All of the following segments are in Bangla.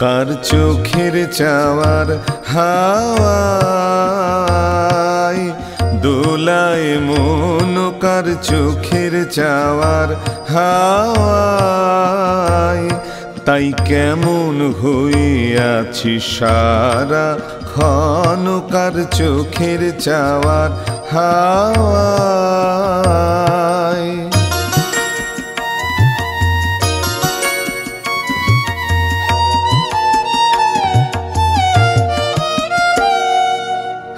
কার চোখের চাওয়ার হাওয়ায় দোলায় মন, কার চোখের চাওয়ার হাওয়ায়। তাই কেমন হইয়াছি সারা ক্ষণ, কার চোখের চাওয়ার হাওয়ায়।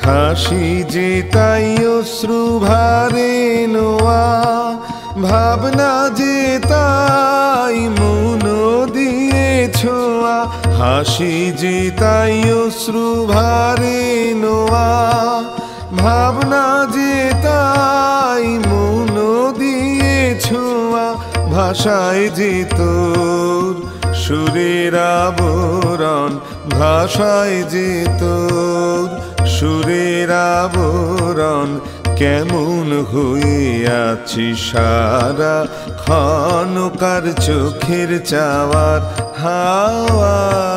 হাসি যে তাই অশ্রু ভারে নোয়া, ভাবনা যে তাই মন দিয়ে ছোঁয়া। হাসি যে তাই অশ্রু ভারে নোয়া, ভাবনা যে তাই মন দিয়ে ছোঁয়া। ভাষায় যে তোর সুরের আবরণ, ভাষায় যে তোর সুরের আবরণ। কেমন হইয়াছি সারা ক্ষণ, কার চোখের চাওয়ার হাওয়ায়।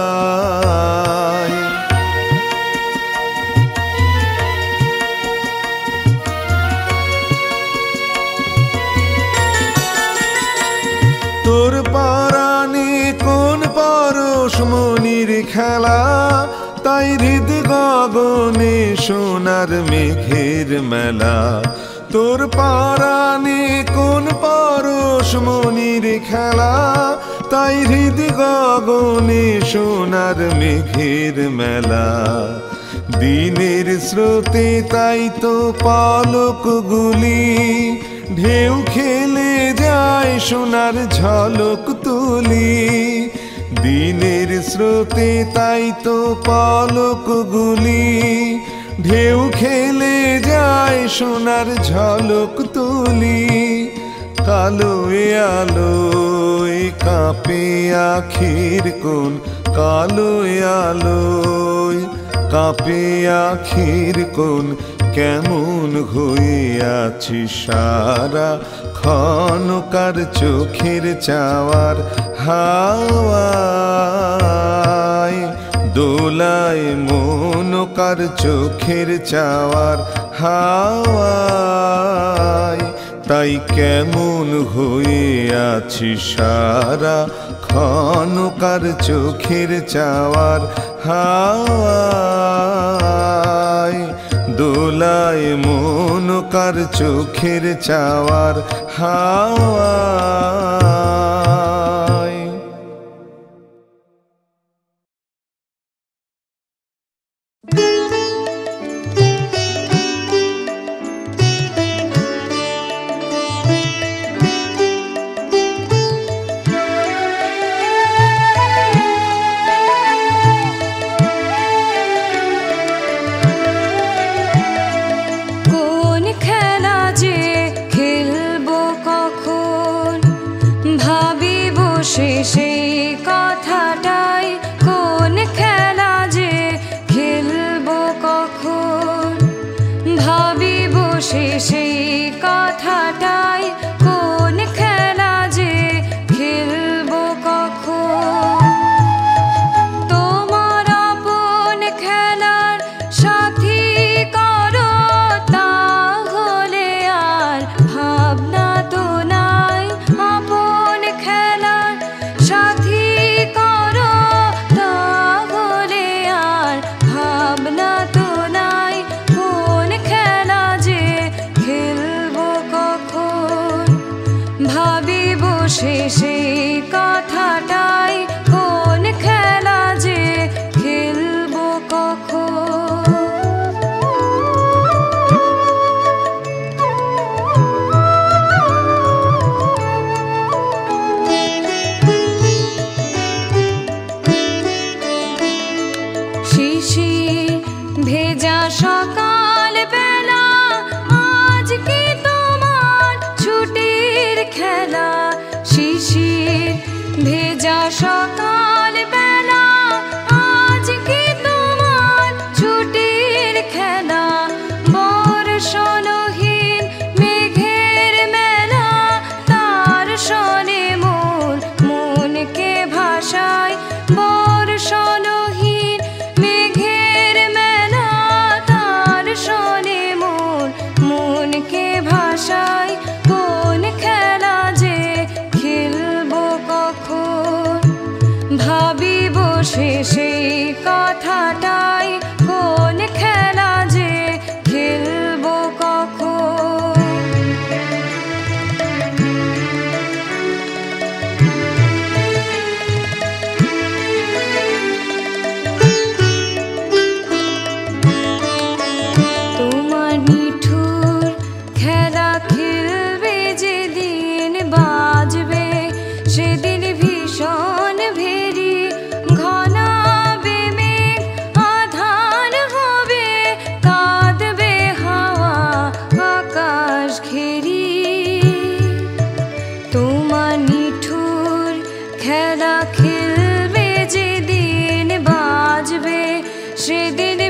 তোর পরাণে কোন পরশ মনির খেলা, তাই হৃদ গগনে সোনার মেঘের মেলা। তোর পরাণে কোন পরশ মনির খেলা, তাই হৃদ গগনে সোনার মেঘের মেলা। দিনের স্রোতে তাই তো পলকগুলি ঢেউ খেলে যায় সোনার ঝলক তুলি। দিনের স্রোতে তাই তো পলকগুলি ঢেউ খেলে যায় সোনার ঝলক তুলি। কালো আলোয় কাঁপে আখির কোণ, কালো আলোয় কাঁপে আখির কোণ। কেমন হইয়াছি সারা ক্ষণ, কার চোখের চাওয়ার হাওয়ায় দোলায় মন, কার চোখের চাওয়ার হাওয়ায়। তাই কেমন হইয়াছি সারা ক্ষণ, কার চোখের চাওয়ার হাওয়ায় দোলায় মন, কার চোখের চাওয়ার হাওয়ায়। সেই কথাটাই, কোন খেলা যে খেলবো কখন। ভাবি বসে সেই কথাটাই, কোন খেলা যে খেলবো কখন। তোমার আপন খেলার সাথী করো, তাহলে আর ভাবনা তো নাই। আপন খেলার সাথী করো, তাহলে আর ভাবনা তো নাই। কোন খেলা যে খেলবো কখন। ভাবি বসে সেই কথাটাই, কোন খেলা যে খেলবো কখন। ভেজা সকাল বেলা, আজ কি তোমার ছুটির খেলা। শিশির ভেজা সকাল বেলা, আজ কি তোমার ছুটির খেলা। বর্ষণহীন মেঘের মেলা, তার শনে মনকে ভাসায়। বর্ষণ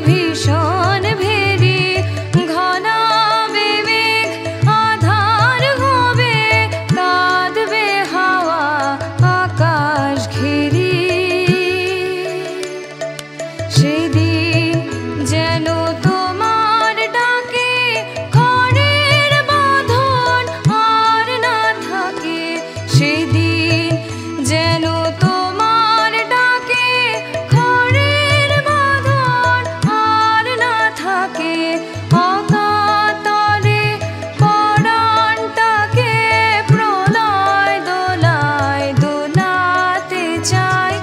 ভীষণ ভেরি ঘনাবে মেঘ আধার হবে কাঁদবে হাওয়া আকাশ ঘেরি সেদিন যেন তোমার ডাকে খড়ের বাঁধন আর না থাকে সেদিন যেন তোমার ডাকে খড়ের বাঁধন আর না থাকে অকাতরে পরাণটাকে প্রলয় দোলায় দোলাতে চাই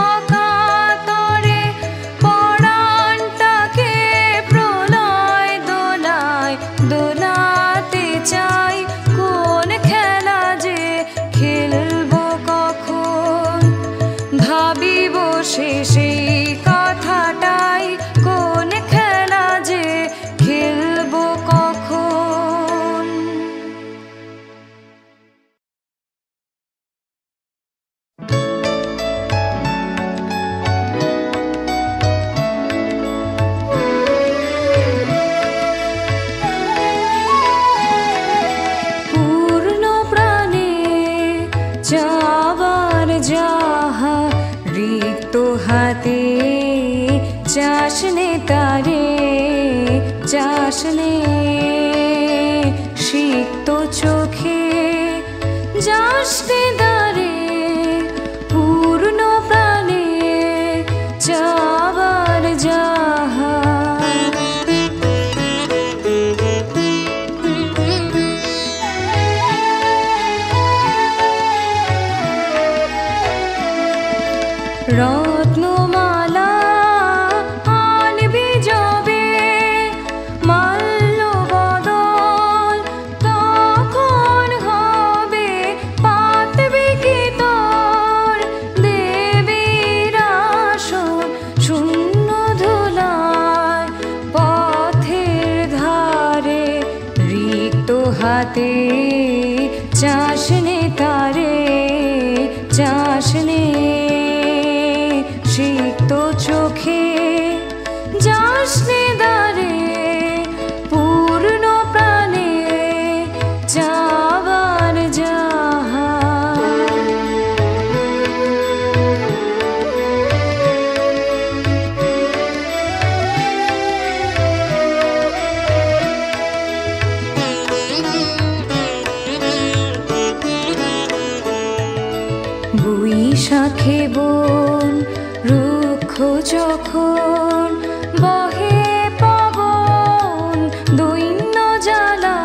অকাতরে পরাণটাকে প্রলয় দোলায় দোলাতে চাই কোন খেলা যে খেলবো কখন ভাবি বসে সেই কথাটাই কোন খেলা যে খেলবো কখন পূর্ণ প্রাণে যাবার যাহা রিক্ত হাতে চাষনে তারে চাষনে সিক্ত চোখে যাসনে দারে পূর্ণ প্রাণে যাবার যাহা রত্নমালা আনবি যবে মাল্য বদল তখন হবে পাতবি কি তোর দেবীর আসন শূন্য ধুলায় পথের ধারে রিক্ত হাতে চাষনে তারে চাষনে সিক্ত চোখে যাসনে দারে পূর্ণ প্রাণে যাবার যাহা বৈশাখে বন রুক্ষ যখন বহে পবন দৈন্য জ্বালা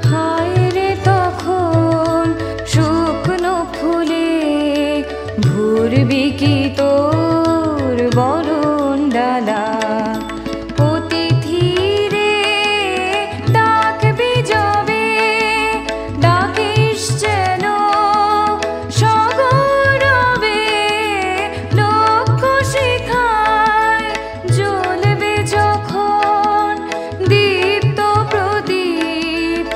হায় রে তখন শুকনো ফুলে ভরবি কি তোর বরণ ডালা অতিথিরে ডাকবি যবে ডাকিস যেন সগৌরবে লক্ষ্য শিখায় জ্বলবে যখন দীপ্ত প্রদীপ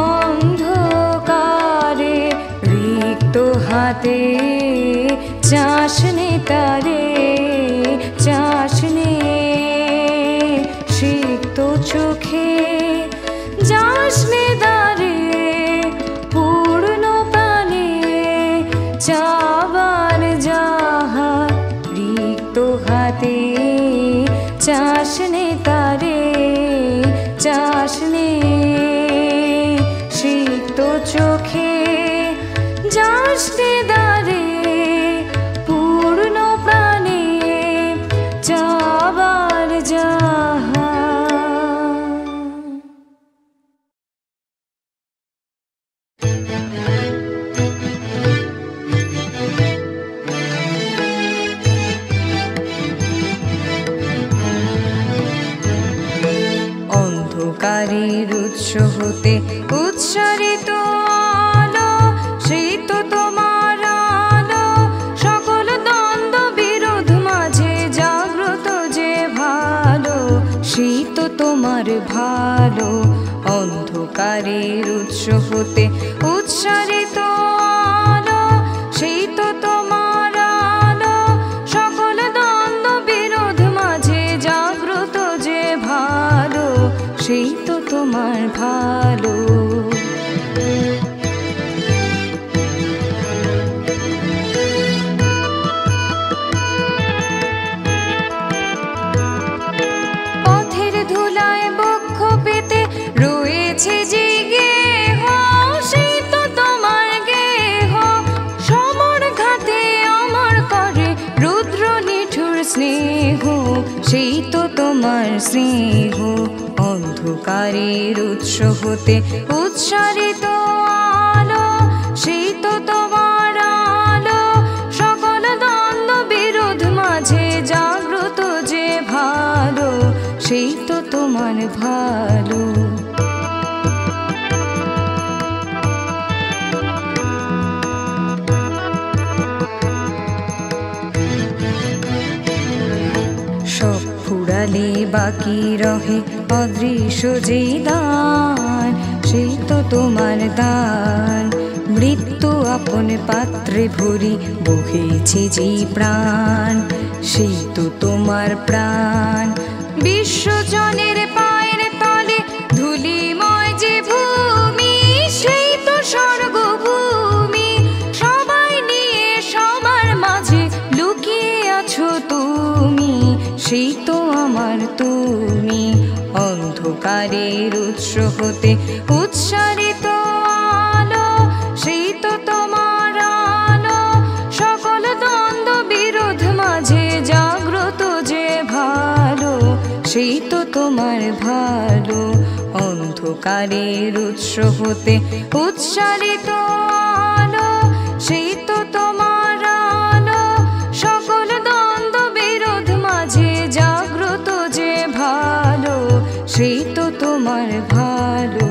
অন্ধকারে রিক্ত হাতে চাষনে তারে চাষনে সিক্ত চোখে যাসনে দারে পূর্ণ প্রাণে যাবার যাহা রিক্ত হাতে চাষনে তারে চাষনে সিক্ত চোখে যাসনে দারে পূর্ণ প্রাণে যাবার যাহা অন্ধকারের উৎস হতে উৎসারিত আলো সেই তো তোমার আলো সকল দ্বন্দ্ব বিরোধ মাঝে জাগ্রত যে ভালো সেই তো তোমার ভালো অন্ধকারের উৎস হতে উৎসারিত আলো সেই তো তোমার আলো সকল দ্বন্দ্ব বিরোধ মাঝে জাগ্রত সেই তো তোমার ভালো। পথের ধুলায় বক্ষ পেতে রয়েছে যে গেহ, সেই তো তোমার গেহ। সমর ঘাতে আমার করে রুদ্র নিঠুর স্নেহ, সেই তো তোমার স্নেহ। অন্ধকারের উৎস হতে উৎসারিত আলো, সেই তো তোমার আলো। সকল দ্বন্দ্ব বিরোধ মাঝে জাগ্রত যে ভালো, সেই তো তোমার ভালো। সব ফুরালে বাকি রহে অদৃশ্য যে দান, সেই তো তোমার দান। মৃত্যু আপন পাত্রে ভরি বহেছে যে প্রাণ, সেই তো তোমার প্রাণ। বিশ্বজনের পায়ের তলে ধুলিময় যে ভূমি, সেই তো স্বর্গভূমি। সবাই নিয়ে সবার মাঝে লুকিয়ে আছো তুমি, সেই তো আমার তুমি। অন্ধকারের উৎস হতে উৎসারিত আলো, সেই তো তোমার আলো। সকল দ্বন্দ্ব বিরোধ মাঝে জাগ্রত যে ভালো, সেই তো তোমার ভালো। অন্ধকারের উৎস হতে উৎসারিত আলো, সেই তো তোমার আলো। সকল দ্বন্দ্ব বিরোধ মাঝে জাগ্রত যে ভালো, সেই তো তোমার ভালো।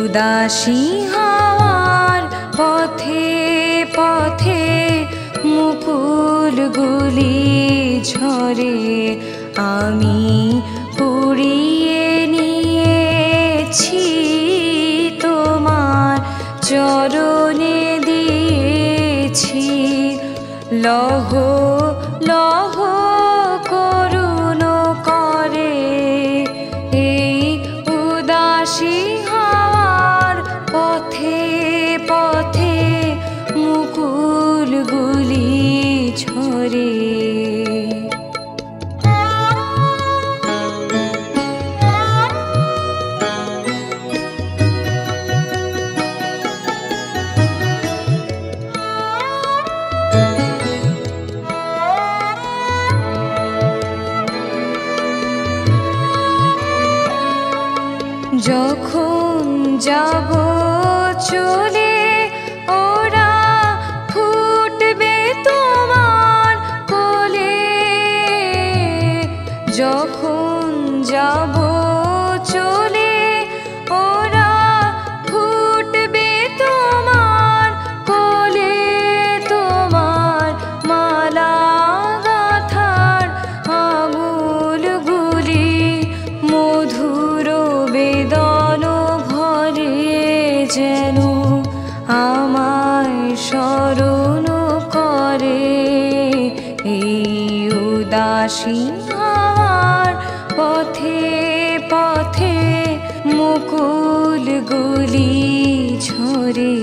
উদাসী হাওয়ার পথে পথে মুকুলগুলি ঝরে, আমি কুড়িয়ে নিয়েছি তোমার চরণে দিয়েছি। লহ লহ করুণ করে এই উদাসী হাওয়ার পথে পথে মুকুলগুলি ঝরে। যখন যাব চলে ওরা ফুটবে তোমার কোলে, যখন যাব চলে ওরা ফুটবে তোমার কোলে। তোমার মালা গাঁথার আঙুলগুলি মধুর বেদন ভরে যেন আমায় স্মরণ করে। এই উদাসী হাওয়ার পথে পথে মুকুলগুলি ঝরে।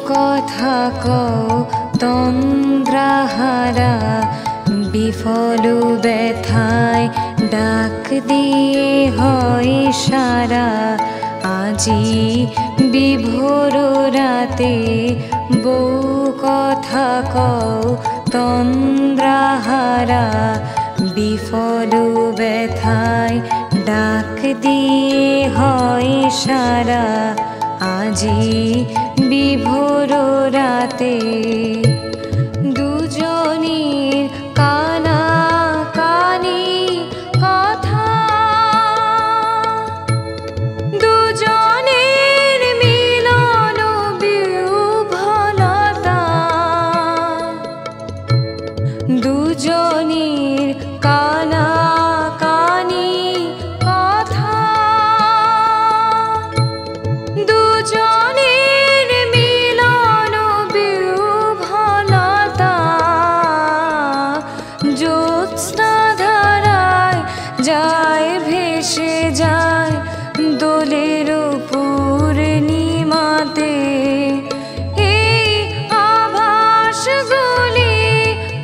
কথা কও তন্দ্রাহারা বিফল ব্যথায় ডাক দিয়ে হয় সারা। আজি বিভোর রাতে বউ কথা কও তন্দ্রাহারা বিফল ব্যথায় ডাক দিয়ে হয় সারা। আজি বিভোর রাতে দুজনের কানা কানি কথা, দুজনের মিলন বিহ্বলতা, দুজনের কানা কানি কথা, দুজনের মিলন বিহ্বলতা। জ্যোৎস্না ধারায় যায় ভেসে যায় দোলের পূর্ণিমাতে, এই আভাসগুলি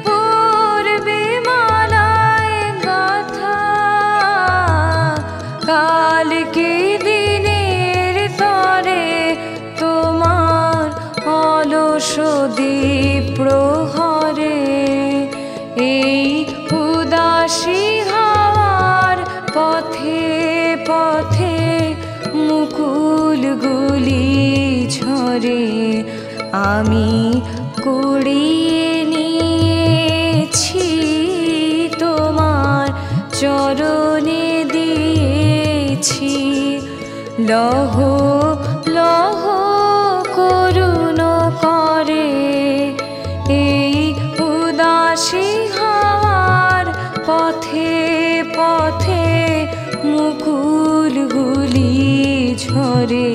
পূর্বে মালায় গাথা। কালকে দিনের তরে তোমার অলস দ্বীপ প্রহরে, এই উদাসী হাওয়ার পথে পথে মুকুলগুলি ঝরে। আমি কুড়িয়ে নিয়েছি তোমার চরণে দিয়েছি, লহ লহ করুণ করে এই উদাসী হাওয়ার পথে পথে মুকুলগুলি ঝরে।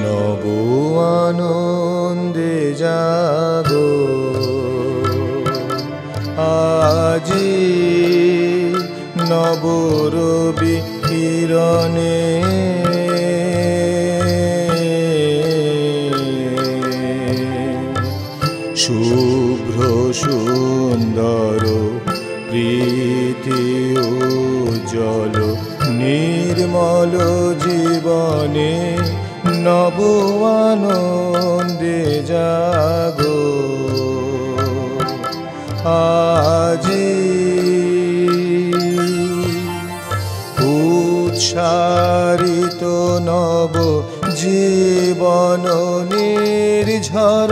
নব আনন্দে জাগো আজি নব রবি কিরণে, শুভ্র সুন্দর প্রীতি উজ্জ্বল নির্মল জীবনে নব আনন্দে জাগো আজি উৎসারিত নব জীবন নির্ঝর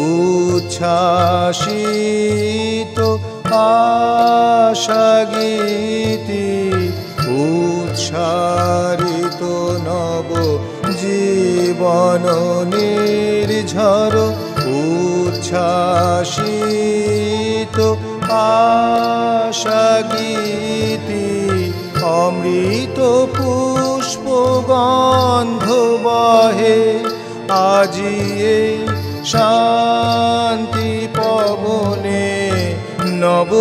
উচ্ছ্বাসিত আশা গীতি, উৎসারিত নব জীবন নির্ঝর উচ্ছ্বাসিত আশা গীতি। অমৃত পুষ্প গন্ধ বহে আজি এই শান্তি পবনে নব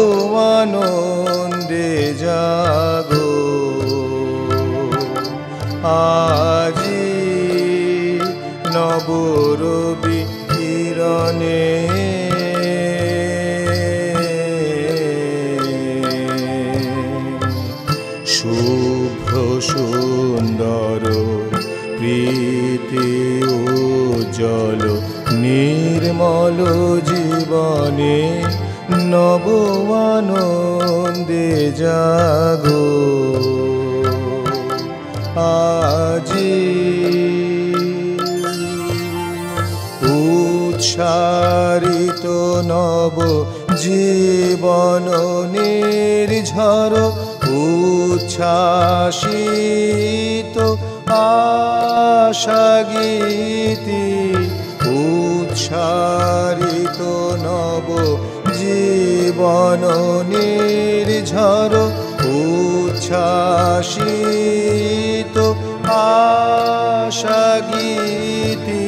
আনন্দে জাগো আজি নব রবি কিরণে। শুভ্র সুন্দর প্রীতি উজ্জ্বল নির্মল জীবনে নব আনন্দে জাগো আজি উৎসারিত নব জীবন নির্ঝর উচ্ছ্বাসিত আশা গীতি, উচ্ছারিত নব জীবন নির্ঝর উচ্ছ্বাসিত আশা গীতি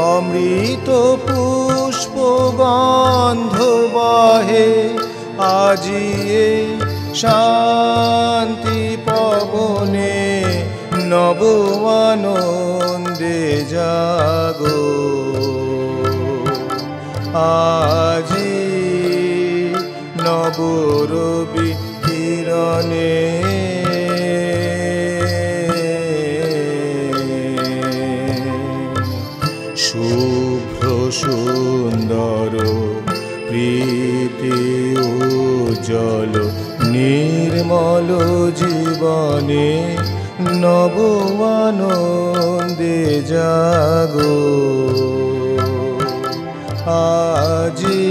অমৃত পুষ্প গন্ধ বহে আজিয়ে শান্তি পবনে নব আনন্দে জাগো আজি নব রবি কিরণে শুভ্র সুন্দর প্রীতি উজ্জ্বল নির্মল জীবনে নব আনন্দে জাগো আজি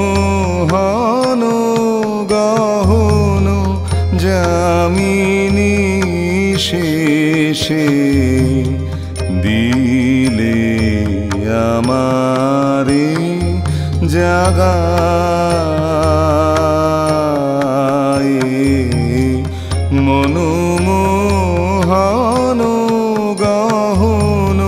মনোমোহন গহন যামিনী শেষে দিলে আমারে জাগায় মনোমোহন গহন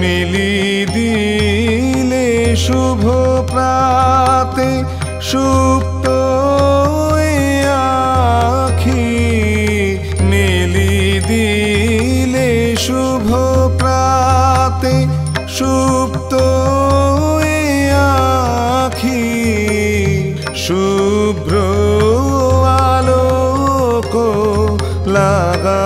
মিলি দিলে শুভ প্রাতে সুপ্ত আখি মিলি দিলে শুভ প্রাতে সুপ্ত আখি শুভ্র আলোক লাগা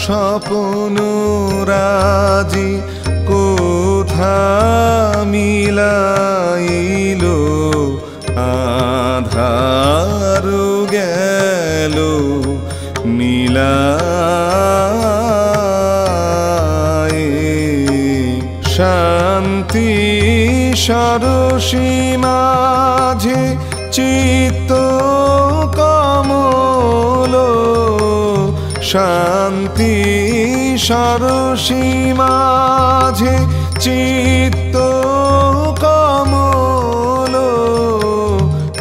স্বপ্ন রাজি কোথা মিলাইল আধার গেল মিলায় শান্তি সরসী মাঝে চিত্ত কমল শান্তি সরসী মাঝে চিত্ত কমল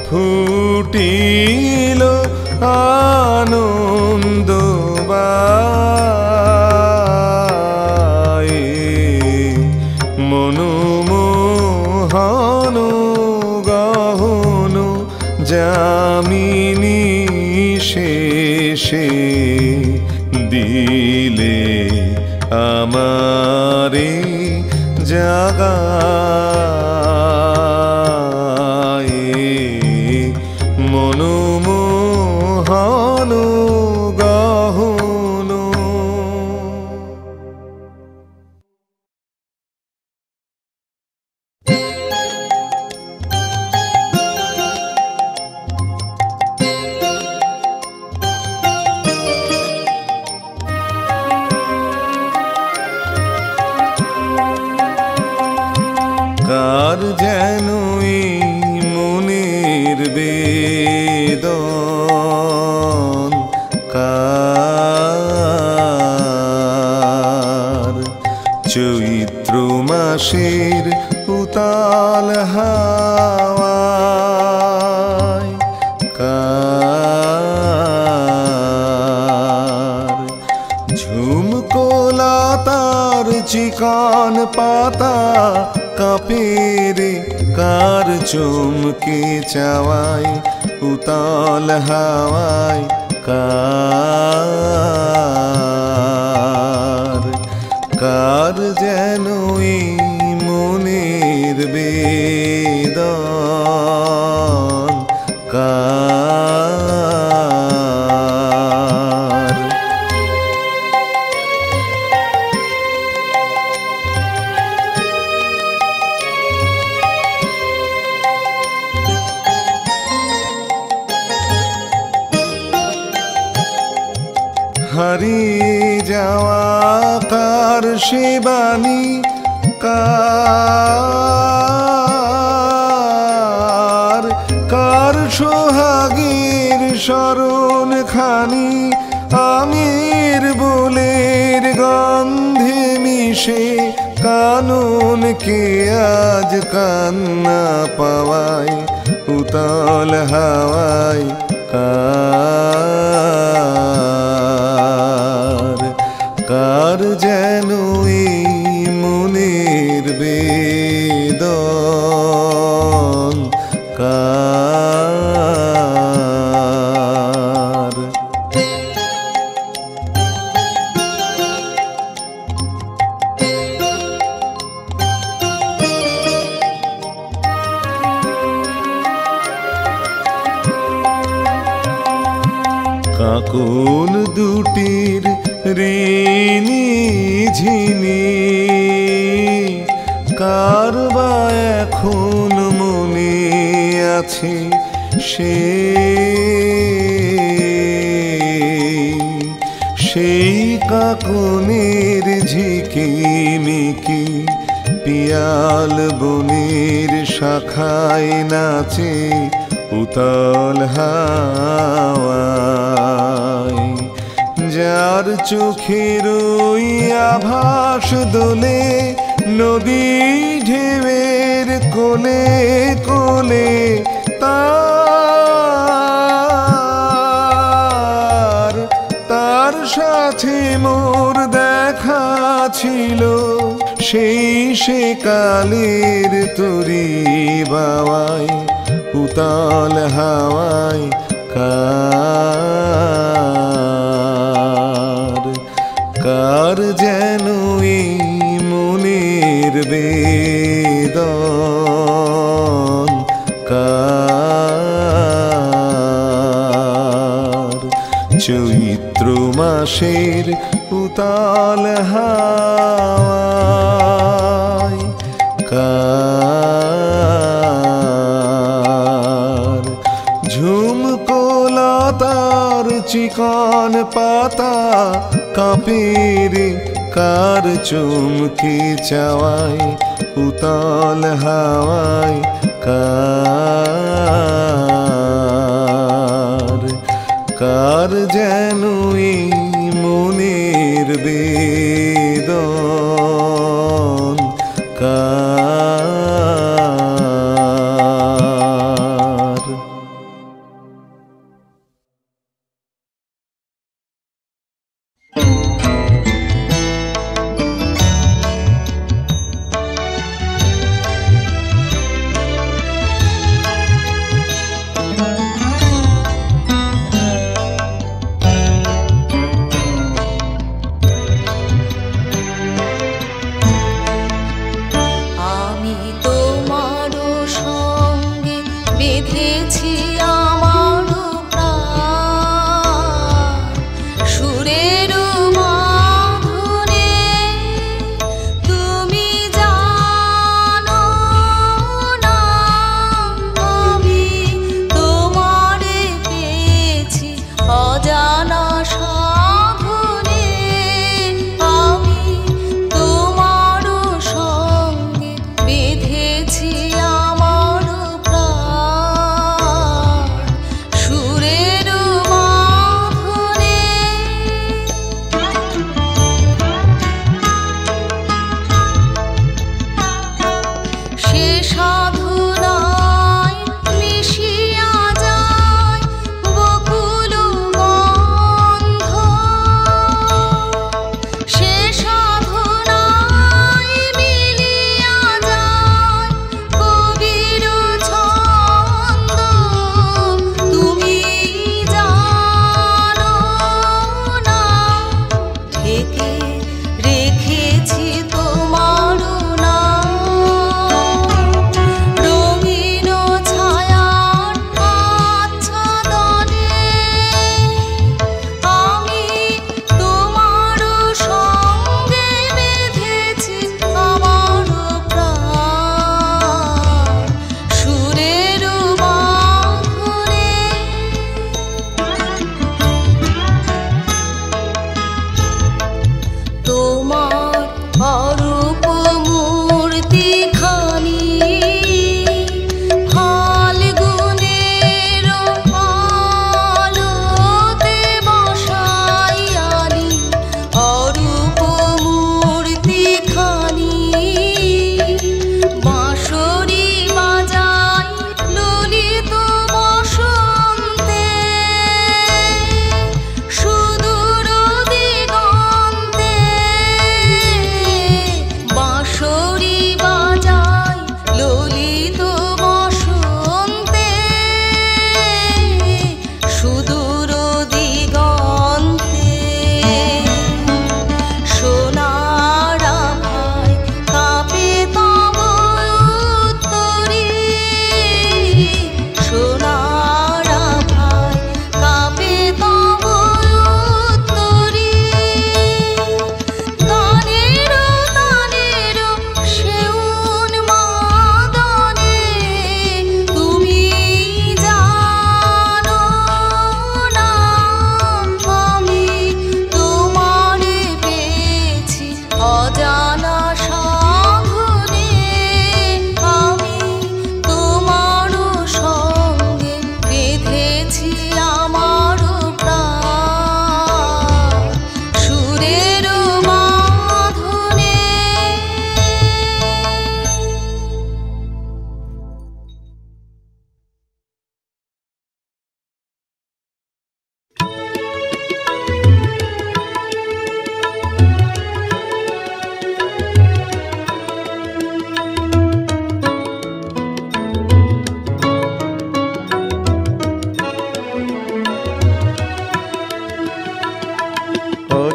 ফুটিল আনন্দ বায়ে মনোমোহন গহন যামিনী শেষে দিলে আমারে জাগায় মনোমোহন গহন কার যেন মনের বেদন কার চৈত্র মাসের উতাল হাওয়া চুমকি চাওয়াই উতল হাওয়ায় কার যেন এই মনের বেদন কার। হারিয়ে যাওয়া কার সে বাণী কার সোহাগের স্মরণ খানি আমের বোলের গন্ধে মিশে কানন কে আজ কান্না পাওয়ায় উতল হাওয়ায় কার যেন এই মনের বেদন কার। কাকন দুটির ঋণী ঝিনি কার বা এখন মনে আছে সেই কাকনের ঝিকিমিকি পিয়াল বনের শাখায় নাচে উতল হাওয়ায় যার চোখের ওই আভাস দোলে নদী ঢেউয়ের কোলে কোলে তার সাথে মোর দেখা ছিল সেই সে কালের তরি বাওয়ায় উতল হাওয়ায় কার যেন এই মনের বেদন কার। চৈত্র মাসের উতল হাওয়ায় কার ঝুমকো লতার চিকন পাতা কাঁপে রে কার চুমকি চাওয়ায় উতল হাওয়ায় কার যেন এই মনের বেদন কার।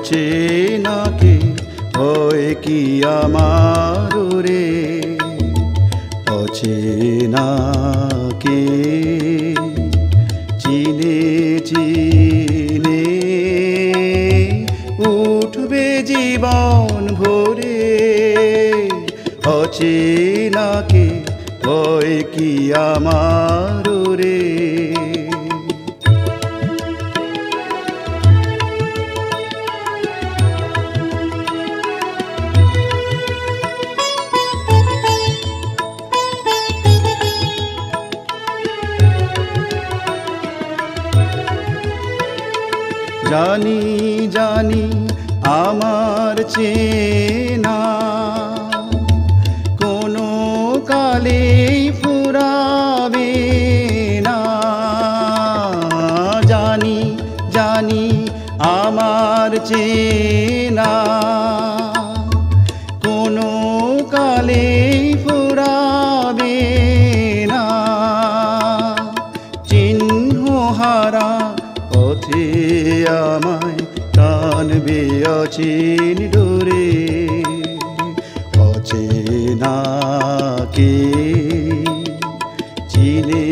অচেনাকে ভয় কি আমার রে, অচেনাকে চিনে চিনে উঠবে জীবন ভরে, অচেনাকে ভয় কি আমার রে। জানি জানি আমার চেনা কোনো কালেই ফুরাবে না, জানি জানি আমার চেনা কোনো কালেই ফুরাবে না, চিহ্নহারা পথে আমায় টানবে অচিন ডোরে, অচেনাকে চিনে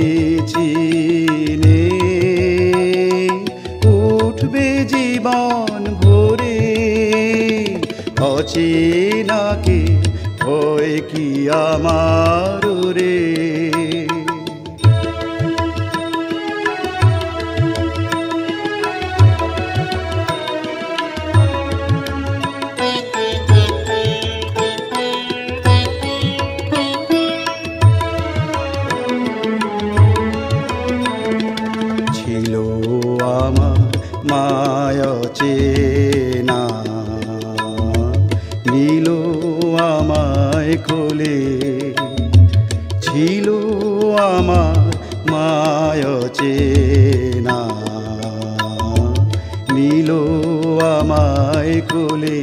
চিনে উঠবে জীবন ভরে, অচেনাকে ভয় কি আমার রে। ছিল আমার মায় চেনা, নীল আমায় কোলে, ছিল আমার মায় চেনা, নীল আমায় কোলে,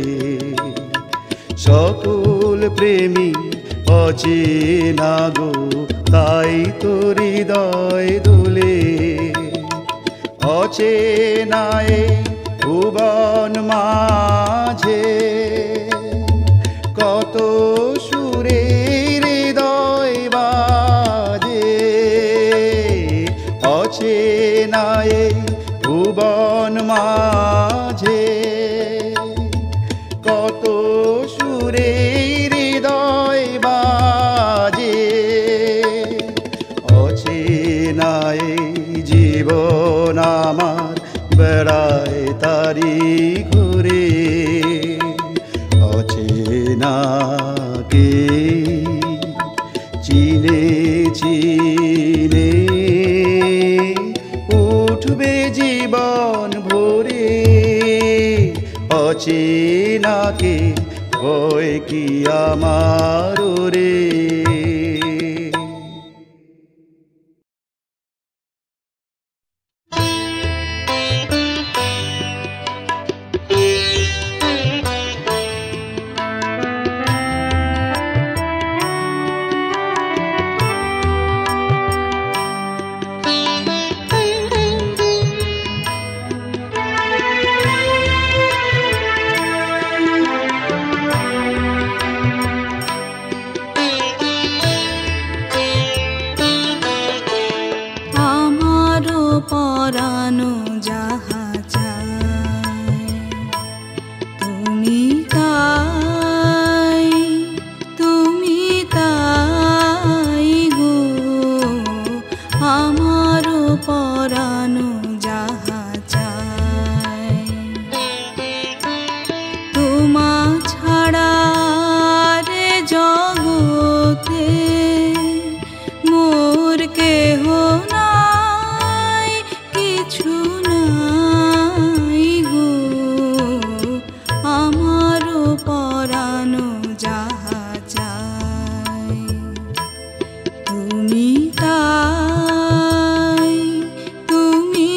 সকল প্রেমী অচেনা গো তাই তো হৃদয় দোলে, অচেনায় ভুবন মাঝে কত সুরে হৃদয় বাজে, অচেনায় ভুবন মাঝে কত সুরে হৃদয় বাজে, অচেনায় জীবন আমার বেড়ায় তারি ঘুরে, অচেনাকে চিনে চিনে উঠবে জীবন ভরে, অচেনাকে ভয় কি আমার রে। পরানো যাহা চায় তুমি তাই, তুমি তাই গো, আমারও পরানো যাহা চায়, তোমা ছাড়া রে জগতে মোর কেহ নাই, কিছু নাই গো, আমারও পরানো যাহা চায়, তুমি তাই, তুমি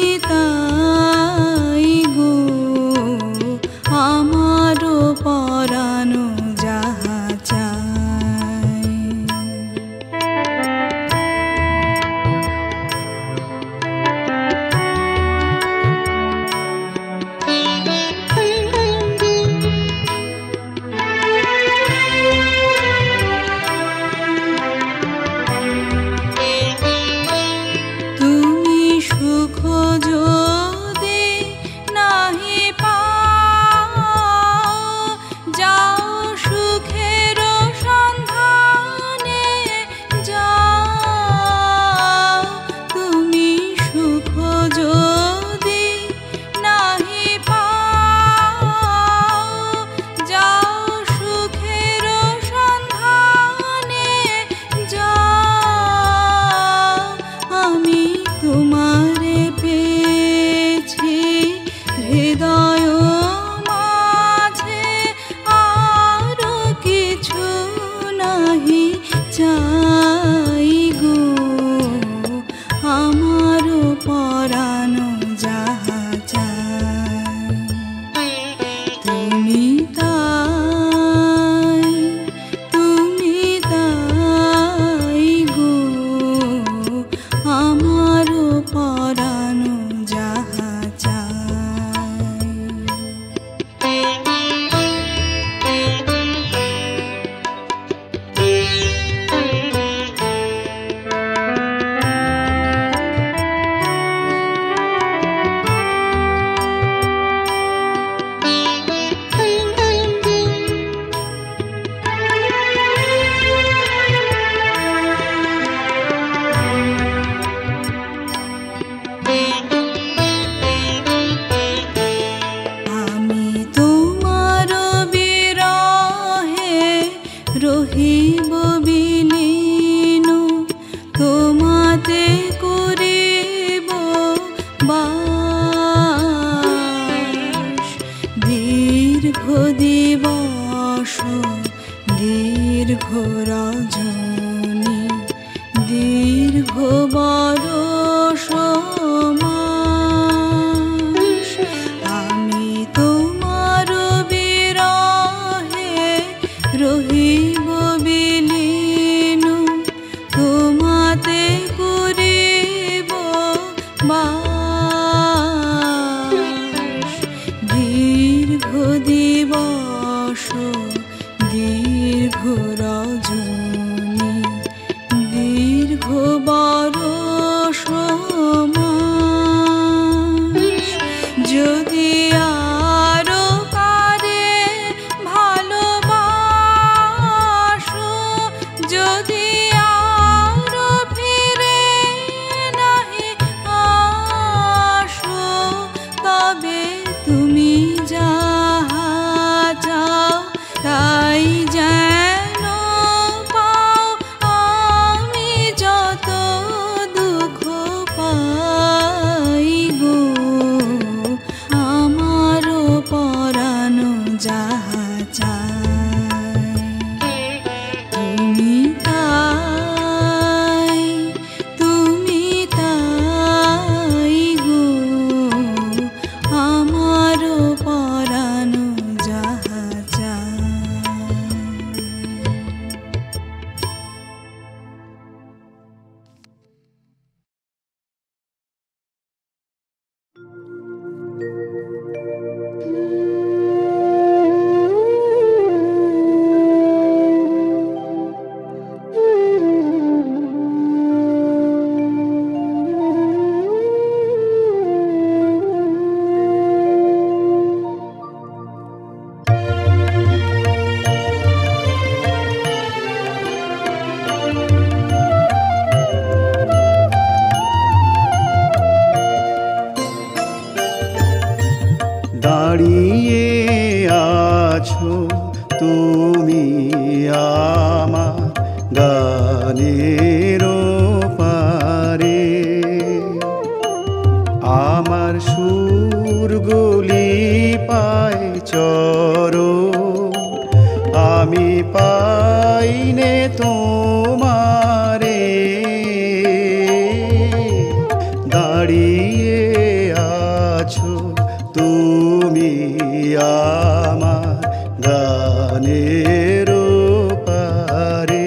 বাস দীর্ঘ দিবস দীর্ঘ রজনী দীর্ঘ বরষ মাস আমি তোমার বিরহে রহিব বিলীন তোমাতে করিব বাস দীর্ঘ দিবস দীর্ঘ রজনী দীর্ঘ বরষ মাস যদি আরো কারে ভালোবাসো যদি আরো ফিরে নাহি আসো তবে তুমি যাহা চাও তাই যেন পাও আমি যত দুঃখ পাই গো আমারও পরাণ যাহা চায় তুমি তাই গো আমারও পরাণ যাহা চায়। দাঁড়িয়ে আছো তুমি আমার গানের পারে আমার সুরগুলি পায় চরণ আমি পাইনে তোমারে দাঁড়িয়ে আছো তুমি আমার গানের পারে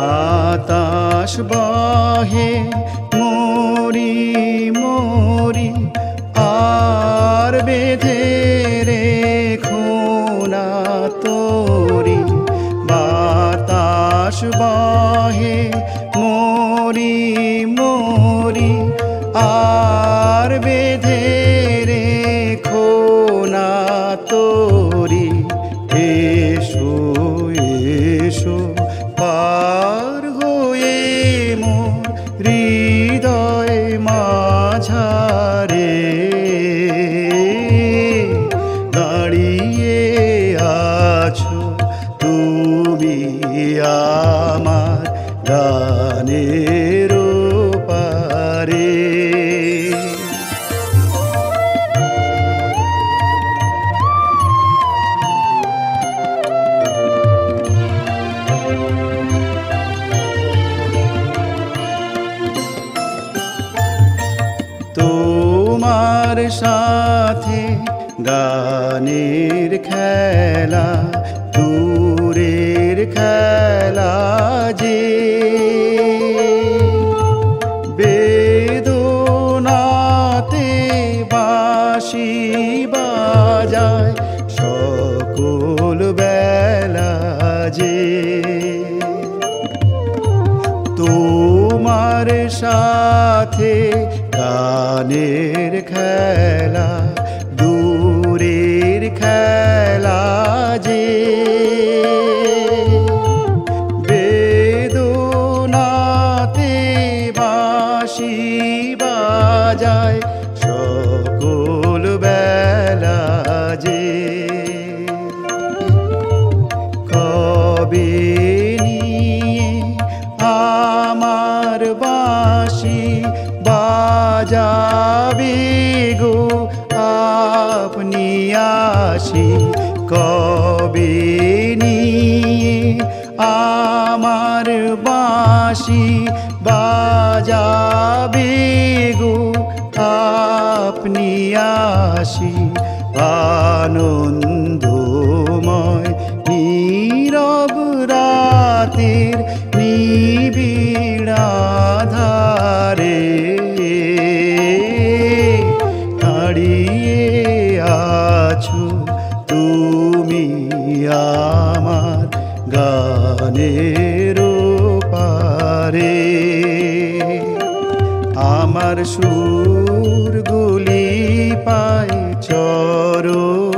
বাতাস বহে মরি মরি আর বেঁধে রেখো না তোরি বাতাস বহে মরি মরি আর বেঁধে রেখো না তোরি এসো এসো পার হয়ে মোর হৃদয় মাঝারে দাঁড়িয়ে আছো তুমি আমার গানের পারে তোমার সাথে গানের খেলা দূরের খেলা যে বেদনাতে বাঁশি বাজায় সকল বেলা যে তোমার সাথে গানের খেলা দূরের খেলা যে বেদনাতে বাঁশি বাজায় যায় সকল বেলা যে। কবে নিয়ে আমার বাঁশি বাজাবে গো আপনি আসি, কবে নিয়ে আমার বাঁশি বাজাবে গো আপনি আসি। আনন্দময় নীরব রাতের নিবিড় আধারে দাঁড়িয়ে আছো তুমি আমার গানের পারে। আমার সুরগুলি পায় চরণ